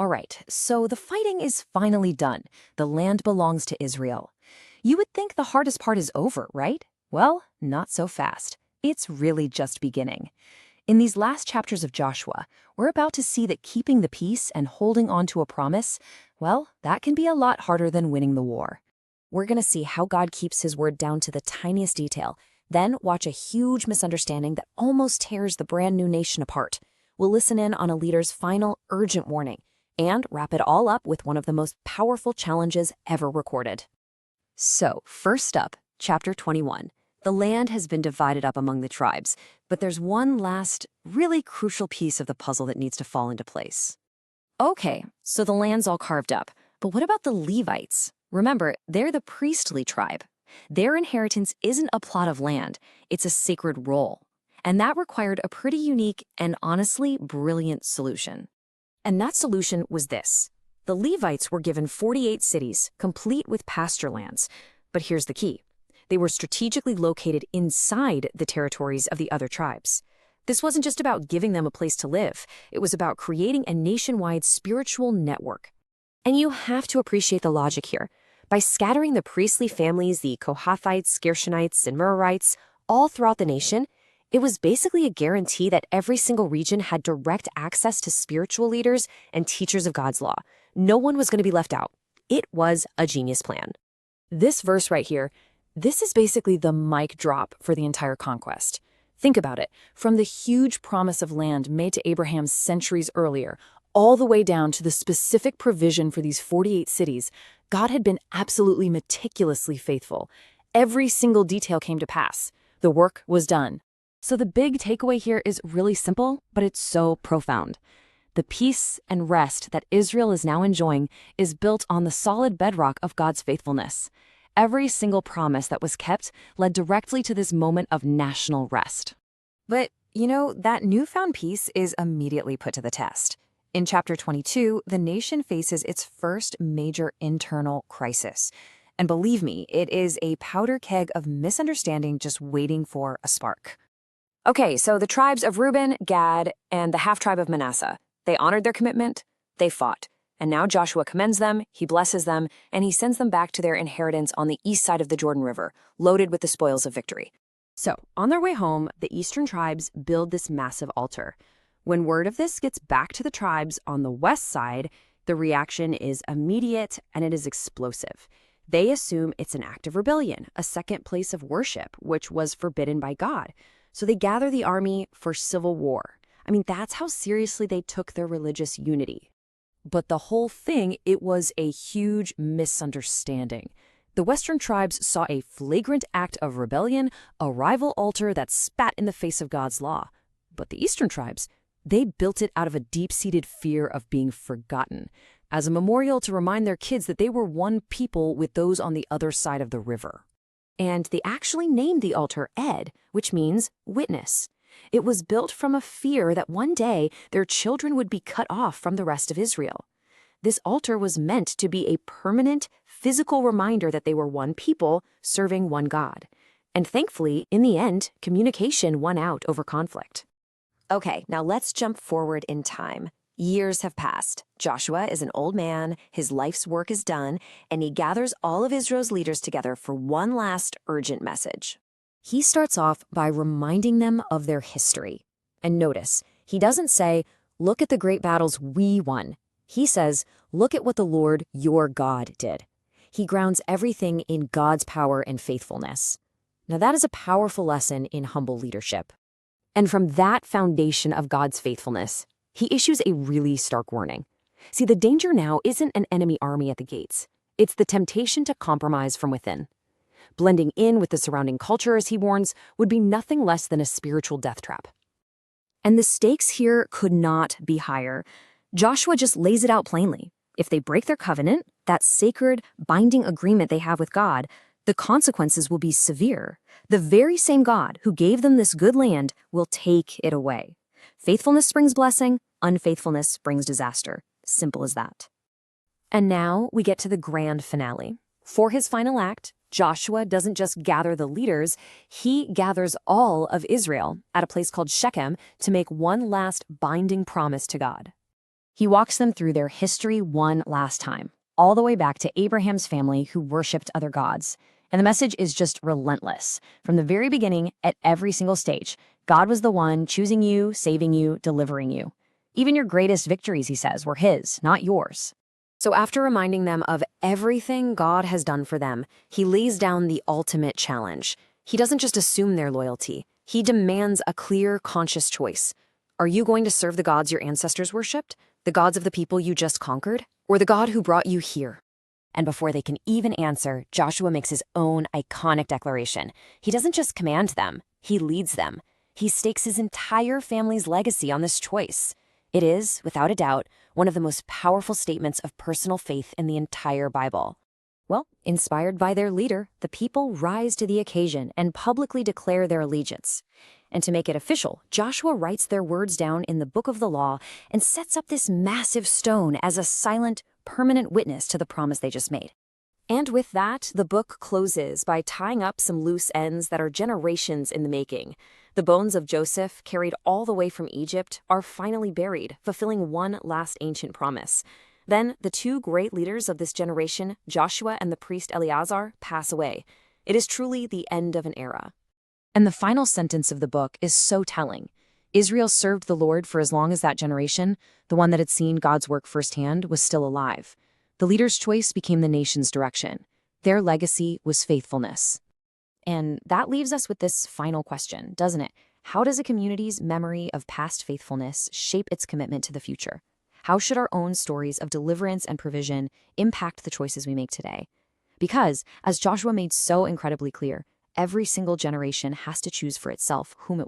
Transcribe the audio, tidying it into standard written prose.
All right, so the fighting is finally done. The land belongs to Israel. You would think the hardest part is over, right? Well, not so fast. It's really just beginning. In these last chapters of Joshua, we're about to see that keeping the peace and holding on to a promise, well, that can be a lot harder than winning the war. We're going to see how God keeps his word down to the tiniest detail, then watch a huge misunderstanding that almost tears the brand new nation apart. We'll listen in on a leader's final urgent warning and wrap it all up with one of the most powerful challenges ever recorded. So, first up, chapter 21. The land has been divided up among the tribes, but there's one last, really crucial piece of the puzzle that needs to fall into place. Okay, so the land's all carved up, but what about the Levites? Remember, they're the priestly tribe. Their inheritance isn't a plot of land, it's a sacred role. And that required a pretty unique and honestly brilliant solution. And that solution was this. The Levites were given 48 cities, complete with pasture lands. But here's the key. They were strategically located inside the territories of the other tribes. This wasn't just about giving them a place to live. It was about creating a nationwide spiritual network. And you have to appreciate the logic here. By scattering the priestly families, the Kohathites, Gershonites, and Merarites, all throughout the nation, it was basically a guarantee that every single region had direct access to spiritual leaders and teachers of God's law. No one was going to be left out. It was a genius plan. This verse right here, this is basically the mic drop for the entire conquest. Think about it. From the huge promise of land made to Abraham centuries earlier, all the way down to the specific provision for these 48 cities, God had been absolutely meticulously faithful. Every single detail came to pass. The work was done. So the big takeaway here is really simple, but it's so profound. The peace and rest that Israel is now enjoying is built on the solid bedrock of God's faithfulness. Every single promise that was kept led directly to this moment of national rest. But, that newfound peace is immediately put to the test. In chapter 22, the nation faces its first major internal crisis. And believe me, it is a powder keg of misunderstanding just waiting for a spark. Okay, so the tribes of Reuben, Gad, and the half-tribe of Manasseh, they honored their commitment, they fought. And now Joshua commends them, he blesses them, and he sends them back to their inheritance on the east side of the Jordan River, loaded with the spoils of victory. So, on their way home, the eastern tribes build this massive altar. When word of this gets back to the tribes on the west side, the reaction is immediate and it is explosive. They assume it's an act of rebellion, a second place of worship, which was forbidden by God. So they gather the army for civil war. That's how seriously they took their religious unity. But the whole thing, it was a huge misunderstanding. The Western tribes saw a flagrant act of rebellion, a rival altar that spat in the face of God's law. But the Eastern tribes, they built it out of a deep-seated fear of being forgotten, as a memorial to remind their kids that they were one people with those on the other side of the river. And they actually named the altar Ed, which means witness. It was built from a fear that one day their children would be cut off from the rest of Israel. This altar was meant to be a permanent, physical reminder that they were one people serving one God. And thankfully, in the end, communication won out over conflict. Okay, now let's jump forward in time. Years have passed. Joshua is an old man, his life's work is done, and he gathers all of Israel's leaders together for one last urgent message. He starts off by reminding them of their history. And notice, he doesn't say, look at the great battles we won. He says, look at what the Lord, your God, did. He grounds everything in God's power and faithfulness. Now that is a powerful lesson in humble leadership. And from that foundation of God's faithfulness, he issues a really stark warning. See, the danger now isn't an enemy army at the gates. It's the temptation to compromise from within. Blending in with the surrounding culture, as he warns, would be nothing less than a spiritual death trap. And the stakes here could not be higher. Joshua just lays it out plainly. If they break their covenant, that sacred, binding agreement they have with God, the consequences will be severe. The very same God who gave them this good land will take it away. Faithfulness brings blessing, unfaithfulness brings disaster. Simple as that. And now we get to the grand finale. For his final act, Joshua doesn't just gather the leaders, he gathers all of Israel at a place called Shechem to make one last binding promise to God. He walks them through their history one last time, all the way back to Abraham's family who worshipped other gods. And the message is just relentless. From the very beginning, at every single stage, God was the one choosing you, saving you, delivering you. Even your greatest victories, he says, were his, not yours. So after reminding them of everything God has done for them, he lays down the ultimate challenge. He doesn't just assume their loyalty. He demands a clear, conscious choice. Are you going to serve the gods your ancestors worshipped? The gods of the people you just conquered? Or the God who brought you here? And before they can even answer, Joshua makes his own iconic declaration. He doesn't just command them, he leads them. He stakes his entire family's legacy on this choice. It is, without a doubt, one of the most powerful statements of personal faith in the entire Bible. Well, inspired by their leader, the people rise to the occasion and publicly declare their allegiance. And to make it official, Joshua writes their words down in the book of the law and sets up this massive stone as a silent, permanent witness to the promise they just made. And with that, the book closes by tying up some loose ends that are generations in the making. The bones of Joseph, carried all the way from Egypt, are finally buried, fulfilling one last ancient promise. Then the two great leaders of this generation, Joshua and the priest Eleazar, pass away. It is truly the end of an era. And the final sentence of the book is so telling. Israel served the Lord for as long as that generation, the one that had seen God's work firsthand, was still alive. The leader's choice became the nation's direction. Their legacy was faithfulness. And that leaves us with this final question, doesn't it? How does a community's memory of past faithfulness shape its commitment to the future? How should our own stories of deliverance and provision impact the choices we make today? Because, as Joshua made so incredibly clear, every single generation has to choose for itself whom it